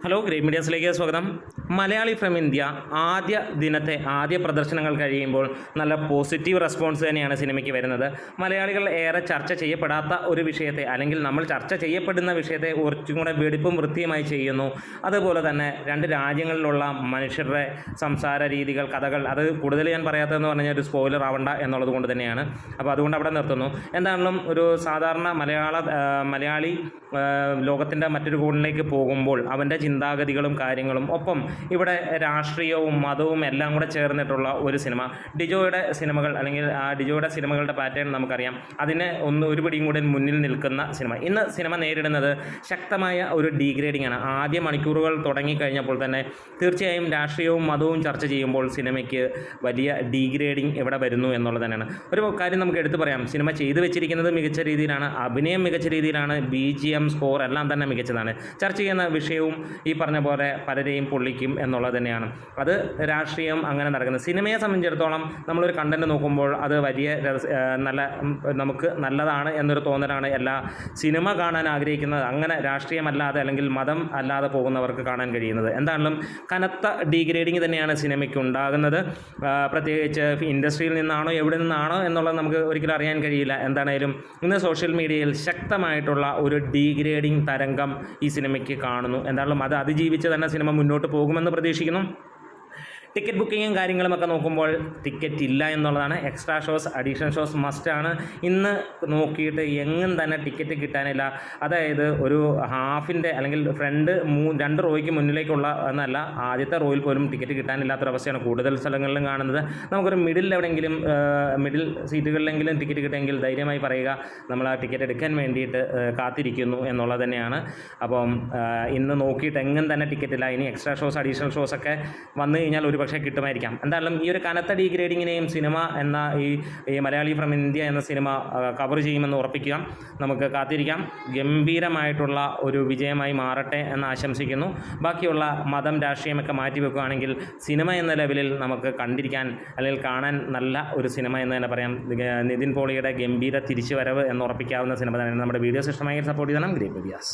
Hello great മീഡിയാസിലേക്ക് സ്വാഗതം. Malayali from India ആദ്യ പ്രദർശനങ്ങൾ കഴിയുമ്പോൾ നല്ല പോസിറ്റീവ് റെസ്പോൺസ് തന്നെയാണ് സിനിമയ്ക്ക് വരുന്നത്. മലയാളികൾ ഏറെ ചർച്ച ചെയ്യപ്പെടാത്ത ഒരു വിഷയത്തെ, അല്ലെങ്കിൽ നമ്മൾ ചർച്ച ചെയ്യപ്പെടുന്ന വിഷയത്തെ കുറച്ചും കൂടെ വെടിപ്പും വൃത്തിയുമായി ചെയ്യുന്നു. അതുപോലെ തന്നെ രണ്ട് രാജ്യങ്ങളിലുള്ള മനുഷ്യരുടെ സംസാര രീതികൾ, കഥകൾ, അത് കൂടുതൽ ഞാൻ പറയാത്തതെന്ന് പറഞ്ഞാൽ ഒരു സ്പോയിലർ ആവണ്ട എന്നുള്ളത് കൊണ്ട് തന്നെയാണ്. അപ്പോൾ അതുകൊണ്ട് അവിടെ നിർത്തുന്നു. എന്താണെങ്കിലും ഒരു സാധാരണ മലയാളി ലോകത്തിൻ്റെ മറ്റൊരു കോണിലേക്ക് പോകുമ്പോൾ അവൻ്റെ ചിന്താഗതികളും കാര്യങ്ങളും, ഒപ്പം ഇവിടെ രാഷ്ട്രീയവും മതവും എല്ലാം കൂടെ ചേർന്നിട്ടുള്ള ഒരു സിനിമ. ഡിജോയുടെ സിനിമകൾ, അല്ലെങ്കിൽ ഡിജോയുടെ സിനിമകളുടെ പാറ്റേൺ നമുക്കറിയാം. അതിനെ ഒരു പിടിയും കൂടി മുന്നിൽ നിൽക്കുന്ന സിനിമ. ഇന്ന് സിനിമ നേരിടുന്നത് ശക്തമായ ഒരു ഡീഗ്രേഡിംഗ് ആണ്. ആദ്യ മണിക്കൂറുകൾ തുടങ്ങിക്കഴിഞ്ഞപ്പോൾ തന്നെ തീർച്ചയായും രാഷ്ട്രീയവും മതവും ചർച്ച ചെയ്യുമ്പോൾ സിനിമയ്ക്ക് വലിയ ഡീഗ്രേഡിംഗ് ഇവിടെ വരുന്നു എന്നുള്ളത് തന്നെയാണ്. ഒരു കാര്യം നമുക്ക് എടുത്തു പറയാം, സിനിമ ചെയ്തു വെച്ചിരിക്കുന്നത് മികച്ച രീതിയിലാണ്, അഭിനയം മികച്ച രീതിയിലാണ്, BGM, സ്കോർ എല്ലാം തന്നെ മികച്ചതാണ്. ചർച്ച ചെയ്യുന്ന വിഷയവും ഈ പറഞ്ഞ പോലെ പലരെയും പൊള്ളിക്കും എന്നുള്ളത് തന്നെയാണ്. അത് രാഷ്ട്രീയം അങ്ങനെ നടക്കുന്നത്. സിനിമയെ സംബന്ധിച്ചിടത്തോളം നമ്മളൊരു കണ്ടന്റ് നോക്കുമ്പോൾ അത് വലിയ നമുക്ക് നല്ലതാണ് എന്നൊരു തോന്നലാണ് എല്ലാ സിനിമ കാണാൻ ആഗ്രഹിക്കുന്നത്. അങ്ങനെ രാഷ്ട്രീയമല്ലാതെ അല്ലെങ്കിൽ മതം അല്ലാതെ പോകുന്നവർക്ക് കാണാൻ കഴിയുന്നത്. എന്താണെങ്കിലും കനത്ത ഡീഗ്രേഡിങ് തന്നെയാണ് സിനിമയ്ക്ക് ഉണ്ടാകുന്നത്. പ്രത്യേകിച്ച് ഇൻഡസ്ട്രിയിൽ നിന്നാണോ എവിടെ നിന്നാണോ എന്നുള്ളത് നമുക്ക് ഒരിക്കലും അറിയാൻ കഴിയില്ല. എന്താണേലും ഇന്ന് സോഷ്യൽ മീഡിയയിൽ ശക്തമായിട്ടുള്ള ഒരു ഡീഗ്രേഡിംഗ് തരംഗം ഈ സിനിമയ്ക്ക് കാണുന്നു. എന്തായാലും അത് അതിജീവിച്ച് തന്നെ സിനിമ മുന്നോട്ട് പോകുമെന്ന് പ്രതീക്ഷിക്കുന്നു. ടിക്കറ്റ് ബുക്കിങ്ങും കാര്യങ്ങളുമൊക്കെ നോക്കുമ്പോൾ ടിക്കറ്റ് ഇല്ല എന്നുള്ളതാണ്. എക്സ്ട്രാ ഷോസ്, അഡീഷണൽ ഷോസ് മസ്റ്റാണ്. ഇന്ന് നോക്കിയിട്ട് എങ്ങും തന്നെ ടിക്കറ്റ് കിട്ടാനില്ല. അതായത് ഒരു ഹാഫിൻ്റെ അല്ലെങ്കിൽ ഫ്രണ്ട് 2 റോയ്ക്ക് മുന്നിലേക്കുള്ള എന്നല്ല, ആദ്യത്തെ റോയിൽ പോലും ടിക്കറ്റ് കിട്ടാനില്ലാത്തൊരവസ്ഥയാണ് കൂടുതൽ സ്ഥലങ്ങളിലും കാണുന്നത്. നമുക്കൊരു മിഡിൽ സീറ്റുകളിലെങ്കിലും ടിക്കറ്റ് കിട്ടുമെങ്കിൽ ധൈര്യമായി പറയുക, നമ്മൾ ആ ടിക്കറ്റ് എടുക്കാൻ വേണ്ടിയിട്ട് കാത്തിരിക്കുന്നു എന്നുള്ളത് തന്നെയാണ്. അപ്പം ഇന്ന് നോക്കിയിട്ട് എങ്ങും തന്നെ ടിക്കറ്റില്ല. ഇനി എക്സ്ട്രാ ഷോസ്, അഡീഷണൽ ഷോസൊക്കെ വന്നു കഴിഞ്ഞാൽ ഒരു പക്ഷേ കിട്ടുമായിരിക്കാം. എന്തായാലും ഈ ഒരു കനത്ത ഡീഗ്രേഡിങ്ങിനെയും സിനിമ എന്ന ഈ മലയാളി ഫ്രം ഇന്ത്യ എന്ന സിനിമ കവർ ചെയ്യുമെന്ന് ഉറപ്പിക്കുക. നമുക്ക് കാത്തിരിക്കാം. ഗംഭീരമായിട്ടുള്ള ഒരു വിജയമായി മാറട്ടെ എന്ന് ആശംസിക്കുന്നു. ബാക്കിയുള്ള മതം, രാഷ്ട്രീയമൊക്കെ മാറ്റി വെക്കുകയാണെങ്കിൽ സിനിമ എന്ന ലെവലിൽ നമുക്ക് കണ്ടിരിക്കാൻ അല്ലെങ്കിൽ കാണാൻ നല്ല ഒരു സിനിമ എന്ന് തന്നെ പറയാം. നിതിൻ പോളിയുടെ ഗംഭീര തിരിച്ചുവരവ് എന്ന് ഉറപ്പിക്കാവുന്ന സിനിമ തന്നെ. നമ്മുടെ വീഡിയോസ് ഇഷ്ടമായി സപ്പോർട്ട് ചെയ്യണം. Great medias.